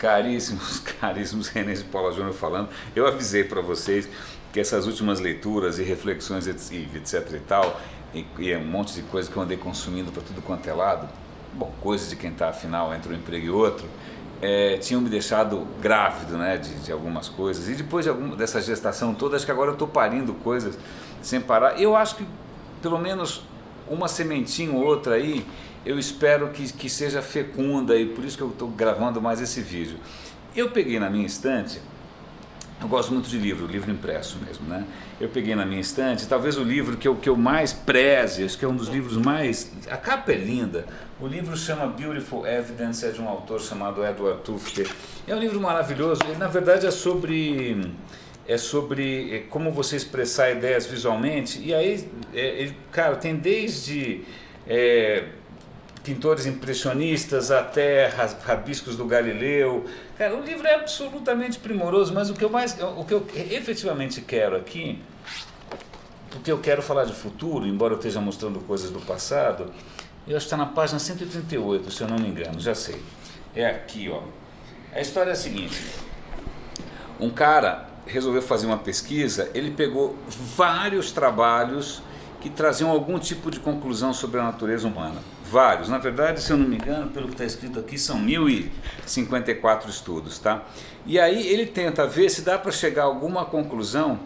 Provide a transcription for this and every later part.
Caríssimos, caríssimos, René de Paula Júnior falando. Eu avisei para vocês que essas últimas leituras e reflexões, etc e tal, e um monte de coisa que eu andei consumindo para tudo quanto é lado, bom, coisas de quem está afinal entre um emprego e outro, tinham me deixado grávido, né, de algumas coisas. E depois dessa gestação toda, acho que agora eu estou parindo coisas sem parar. Eu acho que pelo menos uma sementinha ou outra aí, eu espero que seja fecunda, e por isso que eu estou gravando mais esse vídeo. Eu peguei na minha estante, eu gosto muito de livro impresso mesmo, né? Eu peguei na minha estante, talvez o livro que eu mais preze, acho que é um dos livros mais... A capa é linda, o livro chama Beautiful Evidence, é de um autor chamado Edward Tufte. É um livro maravilhoso, ele na verdade é sobre como você expressar ideias visualmente, e aí, cara, tem desde pintores impressionistas até rabiscos do Galileu. Cara, o livro é absolutamente primoroso, mas o que eu efetivamente quero aqui, porque eu quero falar de futuro, embora eu esteja mostrando coisas do passado, eu acho que está na página 138, se eu não me engano, já sei. É aqui, ó. A história é a seguinte: um cara resolveu fazer uma pesquisa, ele pegou vários trabalhos que traziam algum tipo de conclusão sobre a natureza humana. Vários, na verdade, se eu não me engano, pelo que está escrito aqui, são 1054 estudos, tá? E aí ele tenta ver se dá para chegar a alguma conclusão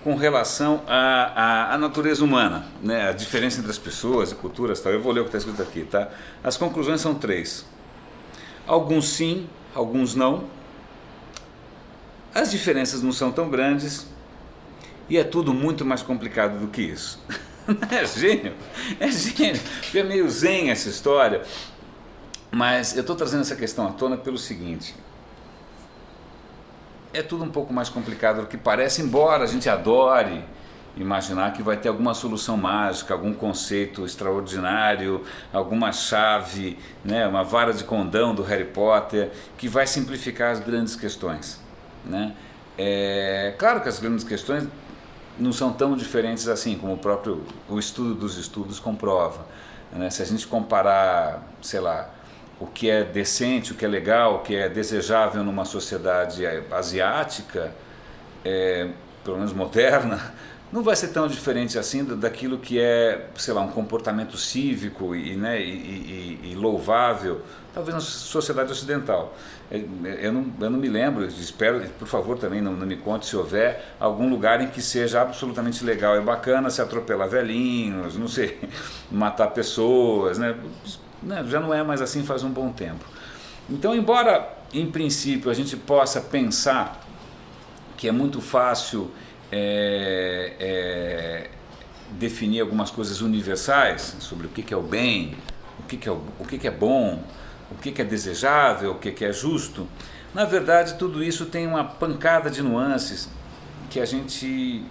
com relação à natureza humana, né? A diferença entre as pessoas e culturas, tal. Eu vou ler o que está escrito aqui, tá? As conclusões são 3. Alguns sim, alguns não. As diferenças não são tão grandes e é tudo muito mais complicado do que isso. É gênio, é meio zen essa história, mas eu estou trazendo essa questão à tona pelo seguinte: é tudo um pouco mais complicado do que parece, embora a gente adore imaginar que vai ter alguma solução mágica, algum conceito extraordinário, alguma chave, né, uma vara de condão do Harry Potter, que vai simplificar as grandes questões, né? Claro que as grandes questões não são tão diferentes assim, como o estudo dos estudos comprova, né? Se a gente comparar, sei lá, o que é decente, o que é legal, o que é desejável numa sociedade asiática, pelo menos moderna, não vai ser tão diferente assim daquilo que é, sei lá, um comportamento cívico e louvável, talvez na sociedade ocidental. Eu não me lembro, espero, por favor, também não me conte se houver algum lugar em que seja absolutamente legal e bacana se atropelar velhinhos, não sei, matar pessoas, né? Já não é mais assim faz um bom tempo. Então, embora em princípio a gente possa pensar que é muito fácil definir algumas coisas universais sobre o que é o bem, o que é bom, o que é desejável, o que é justo, na verdade tudo isso tem uma pancada de nuances que a gente,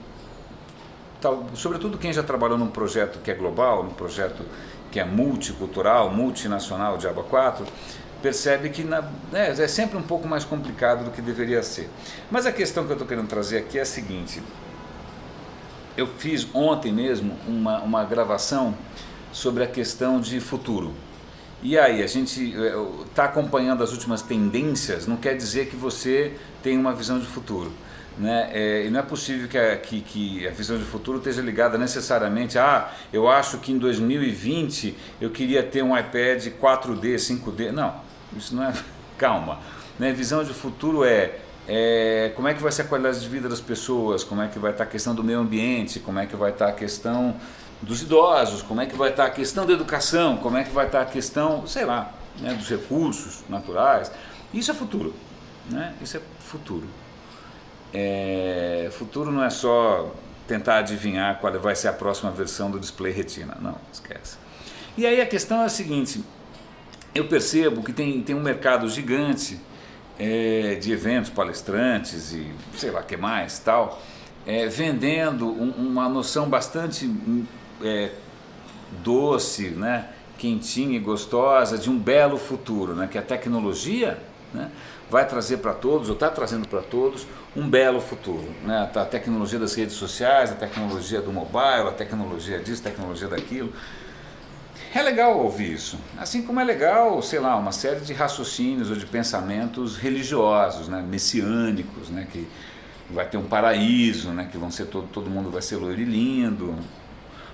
sobretudo quem já trabalhou num projeto que é global, num projeto que é multicultural, multinacional, Diabo 4, percebe que é sempre um pouco mais complicado do que deveria ser. Mas a questão que eu estou querendo trazer aqui é a seguinte: eu fiz ontem mesmo uma gravação sobre a questão de futuro. E aí, a gente está acompanhando as últimas tendências, não quer dizer que você tem uma visão de futuro, né? E não é possível que a visão de futuro esteja ligada necessariamente eu acho que em 2020 eu queria ter um iPad 4D, 5D. Não, isso não é... Calma, né? Visão de futuro como é que vai ser a qualidade de vida das pessoas, como é que vai estar a questão do meio ambiente, como é que vai estar a questão dos idosos, como é que vai estar a questão da educação, como é que vai estar a questão, sei lá, né, dos recursos naturais. Isso é futuro, né? Isso é futuro. Futuro não é só tentar adivinhar qual vai ser a próxima versão do display retina, não, esquece. E aí a questão é a seguinte: eu percebo que tem um mercado gigante de eventos, palestrantes e sei lá o que mais, tal, vendendo uma noção bastante doce, né, quentinha e gostosa de um belo futuro, né, que a tecnologia, né, vai trazer para todos, ou está trazendo para todos, um belo futuro, né? A tecnologia das redes sociais, a tecnologia do mobile, a tecnologia disso, a tecnologia daquilo. é legal ouvir isso, assim como é legal, sei lá, uma série de raciocínios ou de pensamentos religiosos, né, messiânicos, né, que vai ter um paraíso, né, que vão ser todo mundo vai ser loiro e lindo.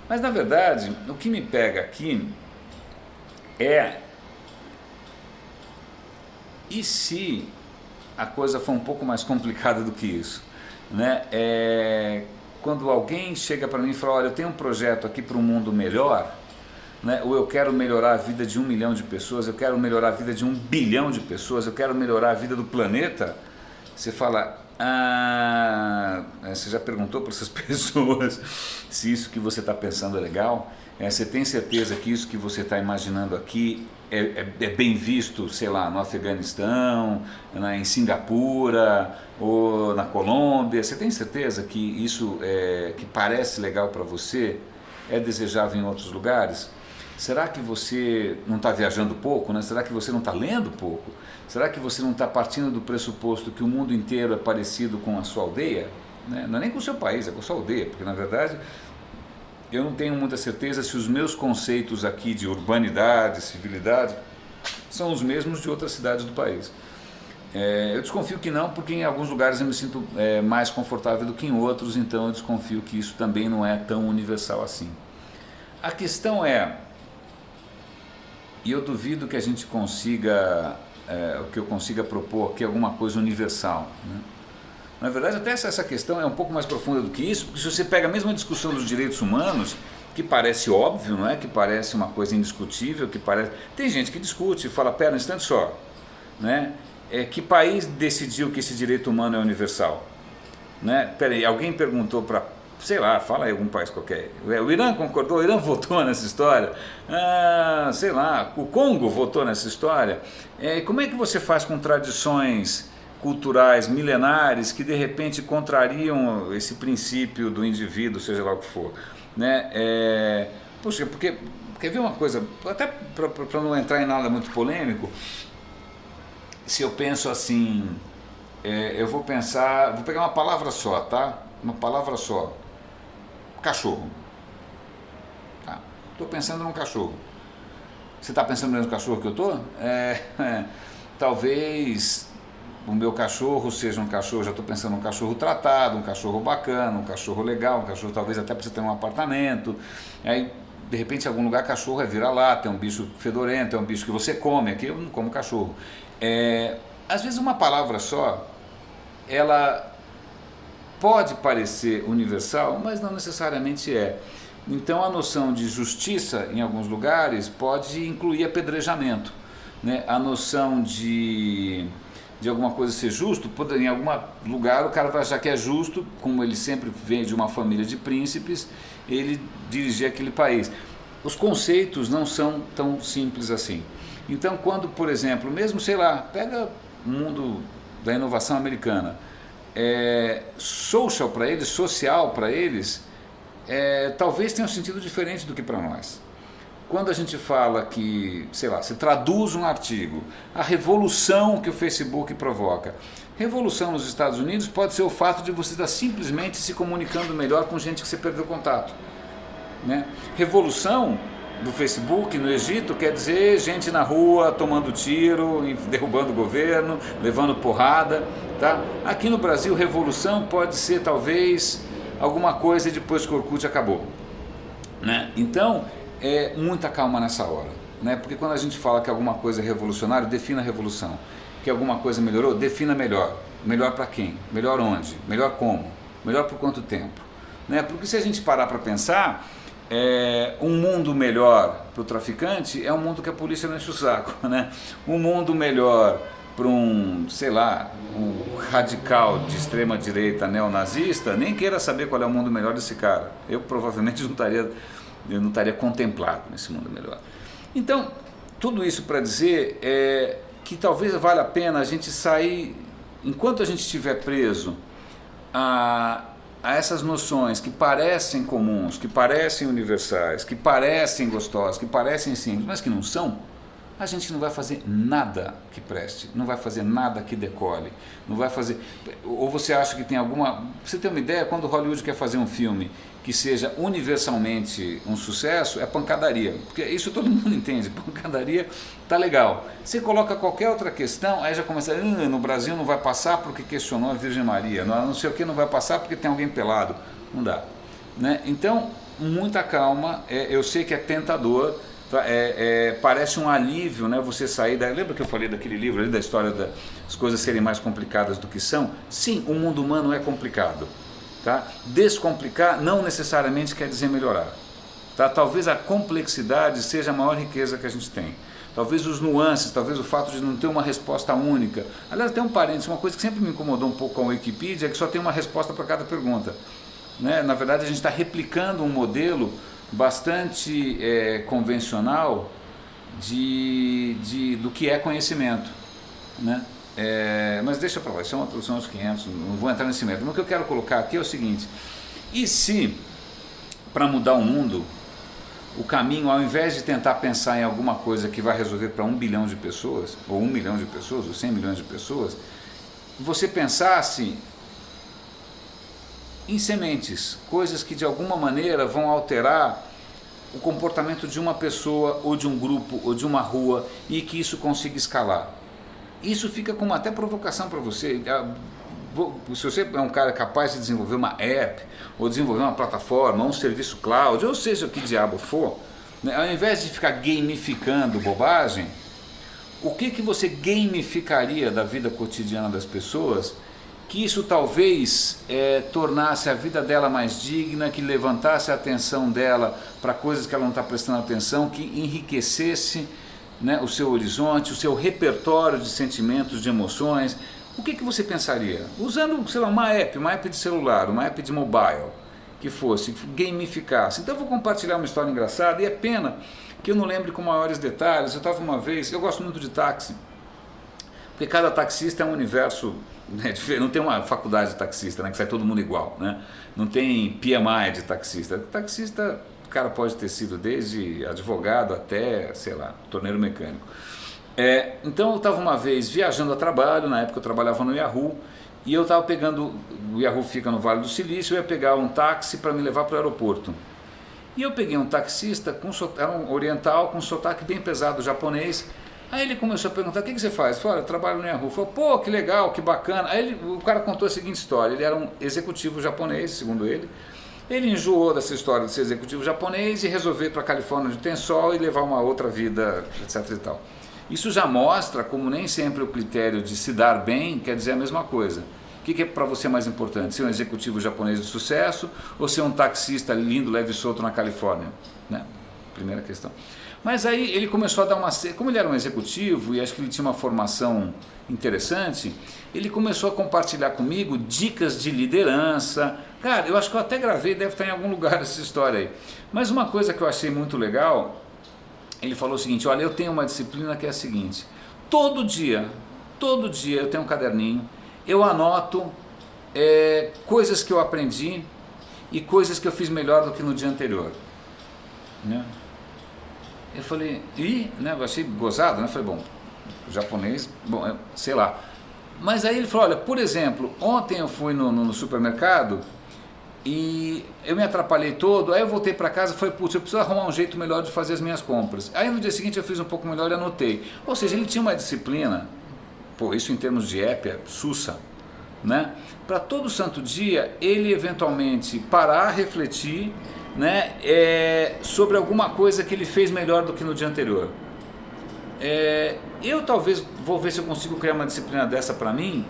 Mas na verdade, o que me pega aqui é, e se a coisa for um pouco mais complicada do que isso, né? Quando alguém chega para mim e fala, olha, eu tenho um projeto aqui para um mundo melhor, né? Ou eu quero melhorar a vida de 1 milhão de pessoas, eu quero melhorar a vida de 1 bilhão de pessoas, eu quero melhorar a vida do planeta, você fala, você já perguntou para essas pessoas se isso que você está pensando é legal? Você tem certeza que isso que você está imaginando aqui é bem visto, sei lá, no Afeganistão, em Singapura ou na Colômbia? Você tem certeza que isso que parece legal para você é desejável em outros lugares? Será que você não está viajando pouco, né? Será que você não está lendo pouco? Será que você não está partindo do pressuposto que o mundo inteiro é parecido com a sua aldeia? Né? Não é nem com o seu país, é com a sua aldeia, porque na verdade eu não tenho muita certeza se os meus conceitos aqui de urbanidade, civilidade, são os mesmos de outras cidades do país. Eu desconfio que não, porque em alguns lugares eu me sinto mais confortável do que em outros, então eu desconfio que isso também não é tão universal assim. A questão é, e eu duvido que a gente consiga, que eu consiga propor aqui alguma coisa universal, né? Na verdade, até essa questão é um pouco mais profunda do que isso, porque se você pega a mesma discussão dos direitos humanos, que parece óbvio, não é? Que parece uma coisa indiscutível, que parece... Tem gente que discute e fala, pera um instante só, né? Que país decidiu que esse direito humano é universal? Né? Pera aí, alguém perguntou para, sei lá, fala aí algum país qualquer, o Irã concordou, o Irã votou nessa história, sei lá, o Congo votou nessa história. Como é que você faz com tradições culturais milenares que de repente contrariam esse princípio do indivíduo, seja lá o que for, né? Poxa, porque quer ver uma coisa, até para não entrar em nada muito polêmico, se eu penso assim, eu vou pegar uma palavra só, tá? Uma palavra só, cachorro. Tá? Estou pensando num cachorro. Você está pensando no mesmo cachorro que eu estou? Talvez o meu cachorro seja um cachorro, já estou pensando num cachorro tratado, um cachorro bacana, um cachorro legal, um cachorro talvez até para você ter um apartamento. Aí, de repente, em algum lugar cachorro é vira-lata, é um bicho fedorento, é um bicho que você come, aqui eu não como cachorro. Às vezes uma palavra só, ela pode parecer universal, mas não necessariamente é. Então a noção de justiça em alguns lugares pode incluir apedrejamento, né? A noção de alguma coisa ser justo, em algum lugar o cara vai achar que é justo, como ele sempre vem de uma família de príncipes, ele dirigir aquele país. Os conceitos não são tão simples assim. Então quando, por exemplo, mesmo, sei lá, pega o mundo da inovação americana, social para eles, social para eles, talvez tenha um sentido diferente do que para nós. Quando a gente fala que, sei lá, se traduz um artigo, a revolução que o Facebook provoca. Revolução nos Estados Unidos pode ser o fato de você estar simplesmente se comunicando melhor com gente que você perdeu contato, né? Revolução do Facebook no Egito quer dizer gente na rua tomando tiro, derrubando o governo, levando porrada, tá? Aqui no Brasil, revolução pode ser talvez alguma coisa depois que o Orkut acabou, né? Então, muita calma nessa hora, né? Porque quando a gente fala que alguma coisa é revolucionária, defina a revolução. Que alguma coisa melhorou, defina melhor. Melhor para quem? Melhor onde? Melhor como? Melhor por quanto tempo? Né? Porque se a gente parar para pensar, um mundo melhor para o traficante é um mundo que a polícia não enche o saco, né? Um mundo melhor para sei lá, um radical de extrema direita neonazista, nem queira saber qual é o mundo melhor desse cara. Eu provavelmente não estaria contemplado nesse mundo melhor. Então, tudo isso para dizer que talvez valha a pena a gente sair, enquanto a gente estiver preso a essas noções que parecem comuns, que parecem universais, que parecem gostosas, que parecem simples, mas que não são, a gente não vai fazer nada que preste, não vai fazer nada que decole, não vai fazer... Ou você acha que tem alguma... Pra você ter uma ideia, quando Hollywood quer fazer um filme que seja universalmente um sucesso, é pancadaria, porque isso todo mundo entende, pancadaria tá legal. Você coloca qualquer outra questão, aí já começa, no Brasil não vai passar porque questionou a Virgem Maria, não sei o que não vai passar porque tem alguém pelado, não dá, né? Então, muita calma, eu sei que é tentador, parece um alívio, né, você sair da... Lembra que eu falei daquele livro ali, da história das coisas serem mais complicadas do que são? Sim, o mundo humano é complicado, tá? Descomplicar não necessariamente quer dizer melhorar, tá? Talvez a complexidade seja a maior riqueza que a gente tem, talvez os nuances, talvez o fato de não ter uma resposta única. Aliás, tem um parênteses, uma coisa que sempre me incomodou um pouco com a Wikipedia é que só tem uma resposta para cada pergunta, né? Na verdade a gente está replicando um modelo bastante convencional do que é conhecimento, né? Mas deixa para lá, são os 500, não vou entrar nesse método. Mas o que eu quero colocar aqui é o seguinte: e se, para mudar o mundo, o caminho, ao invés de tentar pensar em alguma coisa que vai resolver para 1 bilhão de pessoas, ou 1 milhão de pessoas, ou 100 milhões de pessoas, você pensasse em sementes, coisas que de alguma maneira vão alterar o comportamento de uma pessoa, ou de um grupo, ou de uma rua, e que isso consiga escalar. Isso fica como até provocação para você. Se você é um cara capaz de desenvolver uma app, ou desenvolver uma plataforma, um serviço cloud, ou seja o que diabo for, né, ao invés de ficar gamificando bobagem, o que você gamificaria da vida cotidiana das pessoas, que isso talvez tornasse a vida dela mais digna, que levantasse a atenção dela para coisas que ela não está prestando atenção, que enriquecesse, né, o seu horizonte, o seu repertório de sentimentos, de emoções. O que você pensaria? Usando, sei lá, uma app de celular, uma app de mobile, que fosse, que gamificasse. Então eu vou compartilhar uma história engraçada, e é pena que eu não lembre com maiores detalhes. Eu estava uma vez, eu gosto muito de táxi, porque cada taxista é um universo, né, diferente. Não tem uma faculdade de taxista, né, que sai todo mundo igual, né? Não tem PMI de taxista. Taxista, o cara pode ter sido desde advogado até, sei lá, torneiro mecânico. Então eu estava uma vez viajando a trabalho, na época eu trabalhava no Yahoo, e eu estava pegando, o Yahoo fica no Vale do Silício, eu ia pegar um táxi para me levar para o aeroporto. E eu peguei um taxista, era um oriental, com um sotaque bem pesado japonês. Aí ele começou a perguntar: o que você faz? Eu falei: olha, eu trabalho no Yahoo. Falei: pô, que legal, que bacana. Aí o cara contou a seguinte história: ele era um executivo japonês, segundo ele. Ele enjoou dessa história de ser executivo japonês e resolveu ir para a Califórnia onde tem sol e levar uma outra vida, etc e tal. Isso já mostra como nem sempre o critério de se dar bem quer dizer a mesma coisa. O que é para você mais importante? Ser um executivo japonês de sucesso ou ser um taxista lindo, leve e solto na Califórnia? Né? Primeira questão. Mas aí ele começou a dar uma... Como ele era um executivo e acho que ele tinha uma formação interessante, ele começou a compartilhar comigo dicas de liderança. Cara, eu acho que eu até gravei, deve estar em algum lugar essa história aí. Mas uma coisa que eu achei muito legal, ele falou o seguinte: olha, eu tenho uma disciplina que é a seguinte: todo dia eu tenho um caderninho, eu anoto coisas que eu aprendi e coisas que eu fiz melhor do que no dia anterior, né? Eu falei, né, eu achei gozado, né? Eu falei, bom, o japonês, bom, sei lá. Mas aí ele falou: olha, por exemplo, ontem eu fui no supermercado e eu me atrapalhei todo, aí eu voltei para casa e falei: putz, eu preciso arrumar um jeito melhor de fazer as minhas compras. Aí no dia seguinte eu fiz um pouco melhor e anotei. Ou seja, ele tinha uma disciplina, pô, isso em termos de app é sussa, né? Para todo santo dia ele eventualmente parar, refletir, né, sobre alguma coisa que ele fez melhor do que no dia anterior. Eu talvez vou ver se eu consigo criar uma disciplina dessa para mim,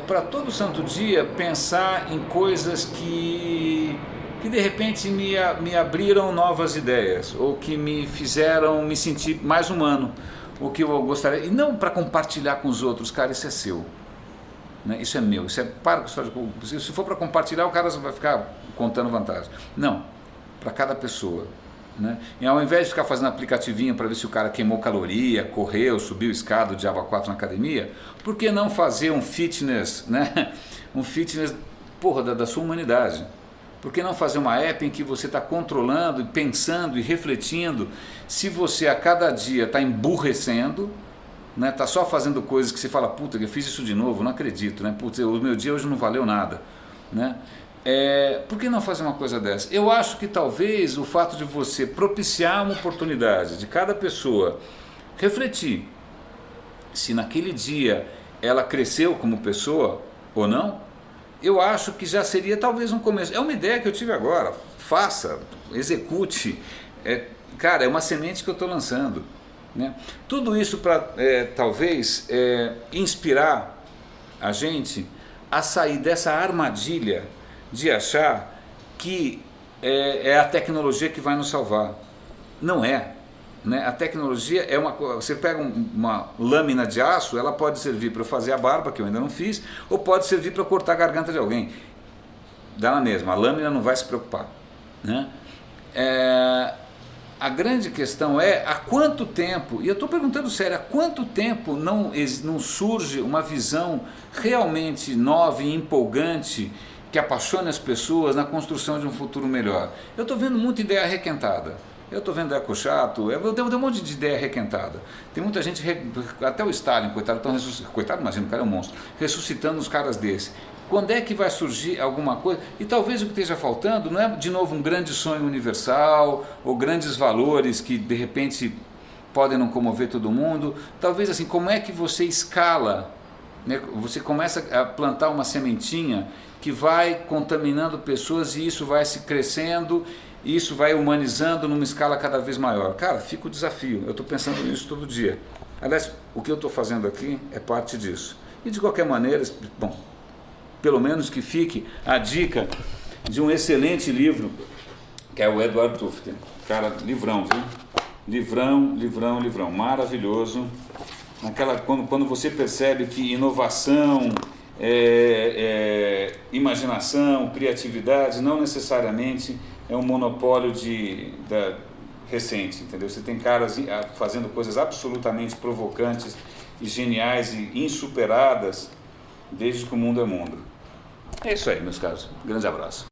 para todo santo dia pensar em coisas que de repente me abriram novas ideias, ou que me fizeram me sentir mais humano, o que eu gostaria, e não para compartilhar com os outros. Cara, isso é seu, né? Isso é meu, isso para com história de... Se for para compartilhar, o cara vai ficar contando vantagem. Não, para cada pessoa, né? E ao invés de ficar fazendo aplicativinho para ver se o cara queimou caloria, correu, subiu escada, o diabo 4 na academia, por que não fazer um fitness, né? Um fitness, porra, da sua humanidade, Por que não fazer uma app em que você está controlando, pensando e refletindo se você a cada dia está emburrecendo, né, está só fazendo coisas que você fala, puta, eu fiz isso de novo, não acredito, né, puta, o meu dia hoje não valeu nada, né? Por que não fazer uma coisa dessa? Eu acho que talvez o fato de você propiciar uma oportunidade de cada pessoa refletir se naquele dia ela cresceu como pessoa ou não, eu acho que já seria talvez um começo. É uma ideia que eu tive agora, faça, execute, cara, é uma semente que eu estou lançando, né? Tudo isso para talvez inspirar a gente a sair dessa armadilha de achar que é a tecnologia que vai nos salvar. Não é, né? A tecnologia é uma coisa. Você pega uma lâmina de aço, ela pode servir para fazer a barba, que eu ainda não fiz, ou pode servir para cortar a garganta de alguém. Dá na mesma, a lâmina não vai se preocupar, né? A grande questão é há quanto tempo, e eu estou perguntando sério, há quanto tempo não surge uma visão realmente nova e empolgante que apaixone as pessoas na construção de um futuro melhor? Eu estou vendo muita ideia arrequentada. Eu estou vendo eco chato, eu tenho um monte de ideia arrequentada. Tem muita gente, até o Stalin, coitado, coitado, imagina, o cara é um monstro, ressuscitando os caras desses. Quando é que vai surgir alguma coisa? E talvez o que esteja faltando não é de novo um grande sonho universal, ou grandes valores que de repente podem não comover todo mundo. Talvez assim, como é que você escala, né? Você começa a plantar uma sementinha que vai contaminando pessoas e isso vai se crescendo, e isso vai humanizando numa escala cada vez maior. Cara, fica o desafio, eu estou pensando nisso todo dia. Aliás, o que eu estou fazendo aqui é parte disso. E de qualquer maneira, bom, pelo menos que fique a dica de um excelente livro, que é o Edward Tufte. Cara, livrão, viu? Livrão, livrão, livrão, maravilhoso. Quando você percebe que inovação, imaginação, criatividade não necessariamente é um monopólio recente, entendeu? Você tem caras fazendo coisas absolutamente provocantes e geniais e insuperadas desde que o mundo é mundo. É isso aí, meus caros. Grande abraço.